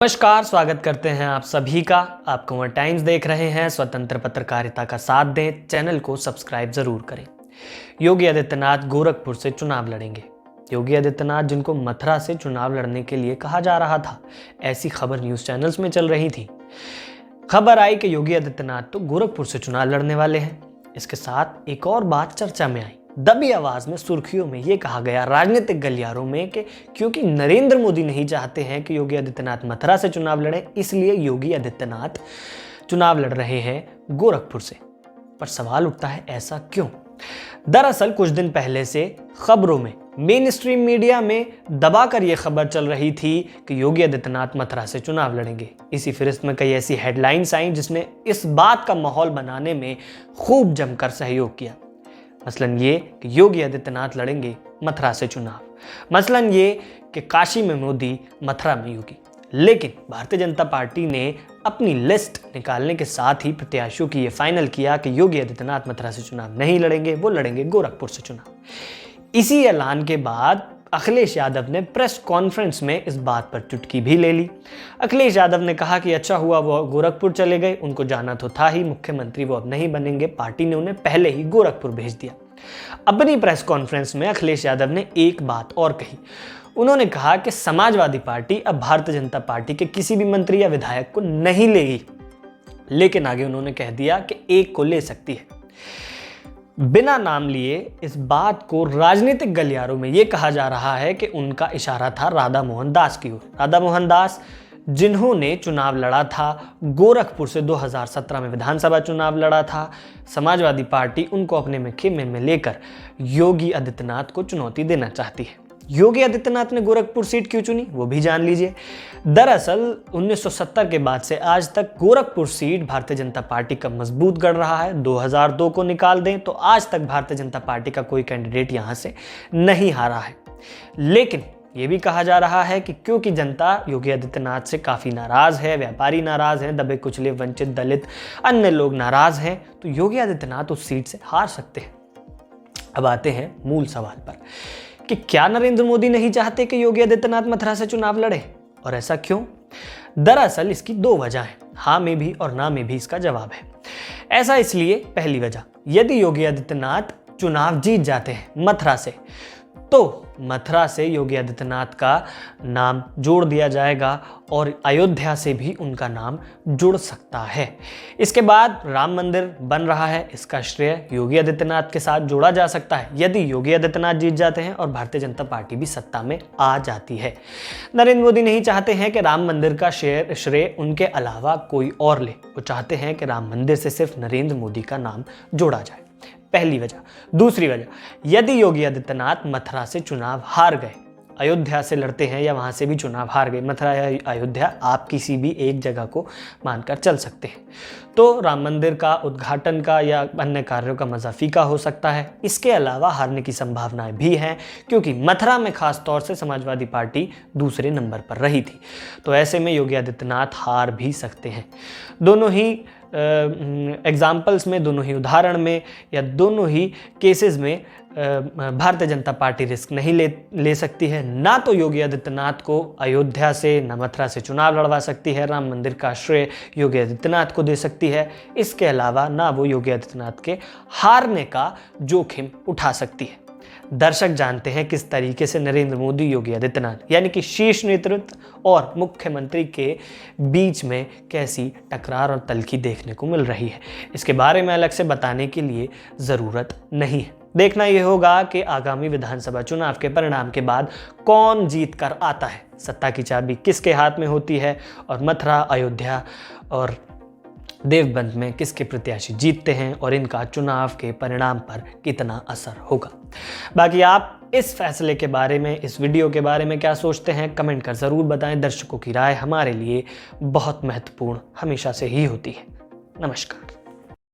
नमस्कार, स्वागत करते हैं आप सभी का। आप कुंवर टाइम्स देख रहे हैं। स्वतंत्र पत्रकारिता का साथ दें, चैनल को सब्सक्राइब जरूर करें। योगी आदित्यनाथ गोरखपुर से चुनाव लड़ेंगे। योगी आदित्यनाथ, जिनको मथुरा से चुनाव लड़ने के लिए कहा जा रहा था, ऐसी खबर न्यूज चैनल्स में चल रही थी। खबर आई कि योगी आदित्यनाथ तो गोरखपुर से चुनाव लड़ने वाले हैं। इसके साथ एक और बात चर्चा में आई। दबी आवाज में सुर्खियों में यह कहा गया राजनीतिक गलियारों में कि क्योंकि नरेंद्र मोदी नहीं चाहते हैं कि योगी आदित्यनाथ मथुरा से चुनाव लड़े, इसलिए योगी आदित्यनाथ चुनाव लड़ रहे हैं गोरखपुर से। पर सवाल उठता है, ऐसा क्यों? दरअसल कुछ दिन पहले से खबरों में, मेन स्ट्रीम मीडिया में दबाकर यह खबर चल रही थी कि योगी आदित्यनाथ मथुरा से चुनाव लड़ेंगे। इसी फिरिस्त में कई ऐसी हेडलाइंस आई जिसने इस बात का माहौल बनाने में खूब जमकर सहयोग किया। मसलन ये कि योगी आदित्यनाथ लड़ेंगे मथुरा से चुनाव, मसलन ये कि काशी में मोदी, मथुरा में योगी। लेकिन भारतीय जनता पार्टी ने अपनी लिस्ट निकालने के साथ ही प्रत्याशियों की ये फाइनल किया कि योगी आदित्यनाथ मथुरा से चुनाव नहीं लड़ेंगे, वो लड़ेंगे गोरखपुर से चुनाव। इसी ऐलान के बाद अखिलेश यादव ने प्रेस कॉन्फ्रेंस में इस बात पर चुटकी भी ले ली। अखिलेश यादव ने कहा कि अच्छा हुआ वो गोरखपुर चले गए, उनको जाना तो था ही, मुख्यमंत्री वो अब नहीं बनेंगे, पार्टी ने उन्हें पहले ही गोरखपुर भेज दिया। अपनी प्रेस कॉन्फ्रेंस में अखिलेश यादव ने एक बात और कही। उन्होंने कहा कि समाजवादी पार्टी अब भारतीय जनता पार्टी के किसी भी मंत्री या विधायक को नहीं लेगी, लेकिन आगे उन्होंने कह दिया कि एक को ले सकती है। बिना नाम लिए इस बात को राजनीतिक गलियारों में यह कहा जा रहा है कि उनका इशारा था राधा मोहन दास की ओर। राधा मोहन दास, जिन्होंने चुनाव लड़ा था गोरखपुर से, 2017 में विधानसभा चुनाव लड़ा था। समाजवादी पार्टी उनको अपने में खेमे में लेकर योगी आदित्यनाथ को चुनौती देना चाहती है। योगी आदित्यनाथ ने गोरखपुर सीट क्यों चुनी, वो भी जान लीजिए। दरअसल 1970 के बाद से आज तक गोरखपुर सीट भारतीय जनता पार्टी का मजबूत गढ़ रहा है। 2002 को निकाल दें तो आज तक भारतीय जनता पार्टी का कोई कैंडिडेट यहां से नहीं हारा है। लेकिन ये भी कहा जा रहा है कि क्योंकि जनता योगी आदित्यनाथ से काफ़ी नाराज़ है, व्यापारी नाराज़ हैं, दबे कुचले, वंचित, दलित, अन्य लोग नाराज़ हैं, तो योगी आदित्यनाथ उस सीट से हार सकते हैं। अब आते हैं मूल सवाल पर कि क्या नरेंद्र मोदी नहीं चाहते कि योगी आदित्यनाथ मथुरा से चुनाव लड़े, और ऐसा क्यों? दरअसल इसकी दो वजह हैं, हाँ में भी और ना में भी इसका जवाब है। ऐसा इसलिए, पहली वजह, यदि योगी आदित्यनाथ चुनाव जीत जाते हैं मथुरा से, तो मथुरा से योगी आदित्यनाथ का नाम जोड़ दिया जाएगा और अयोध्या से भी उनका नाम जुड़ सकता है। इसके बाद राम मंदिर बन रहा है, इसका श्रेय योगी आदित्यनाथ के साथ जोड़ा जा सकता है यदि योगी आदित्यनाथ जीत जाते हैं और भारतीय जनता पार्टी भी सत्ता में आ जाती है। नरेंद्र मोदी नहीं चाहते हैं कि राम मंदिर का श्रेय उनके अलावा कोई और ले। वो चाहते हैं कि राम मंदिर से सिर्फ नरेंद्र मोदी का नाम जोड़ा जाए, पहली वजह। दूसरी वजह, यदि योगी आदित्यनाथ मथुरा से चुनाव हार गए, अयोध्या से लड़ते हैं या वहां से भी चुनाव हार गए, मथुरा या अयोध्या, आप किसी भी एक जगह को मानकर चल सकते हैं, तो राम मंदिर का उद्घाटन का या अन्य कार्यों का मजा फीका हो सकता है। इसके अलावा हारने की संभावनाएं भी हैं, क्योंकि मथुरा में खास तौर से समाजवादी पार्टी दूसरे नंबर पर रही थी, तो ऐसे में योगी आदित्यनाथ हार भी सकते हैं। दोनों ही एग्जाम्पल्स में, दोनों ही उदाहरण में या दोनों ही केसेस में भारतीय जनता पार्टी रिस्क नहीं ले सकती है। ना तो योगी आदित्यनाथ को अयोध्या से, न मथुरा से चुनाव लड़वा सकती है, राम मंदिर का श्रेय योगी आदित्यनाथ को दे सकती है। इसके अलावा ना वो योगी आदित्यनाथ के हारने का जोखिम उठा सकती है। दर्शक जानते हैं किस तरीके से नरेंद्र मोदी, योगी आदित्यनाथ यानी कि शीर्ष नेतृत्व और मुख्यमंत्री के बीच में कैसी टकरार और तल्खी देखने को मिल रही है। इसके बारे में अलग से बताने की लिए ज़रूरत नहीं है। देखना यह होगा कि आगामी विधानसभा चुनाव के परिणाम के बाद कौन जीत कर आता है, सत्ता की चाबी किसके हाथ में होती है, और मथुरा, अयोध्या और देवबंद में किसके प्रत्याशी जीतते हैं और इनका चुनाव के परिणाम पर कितना असर होगा। बाकी आप इस फैसले के बारे में, इस वीडियो के बारे में क्या सोचते हैं, कमेंट कर ज़रूर बताएं। दर्शकों की राय हमारे लिए बहुत महत्वपूर्ण हमेशा से ही होती है। नमस्कार।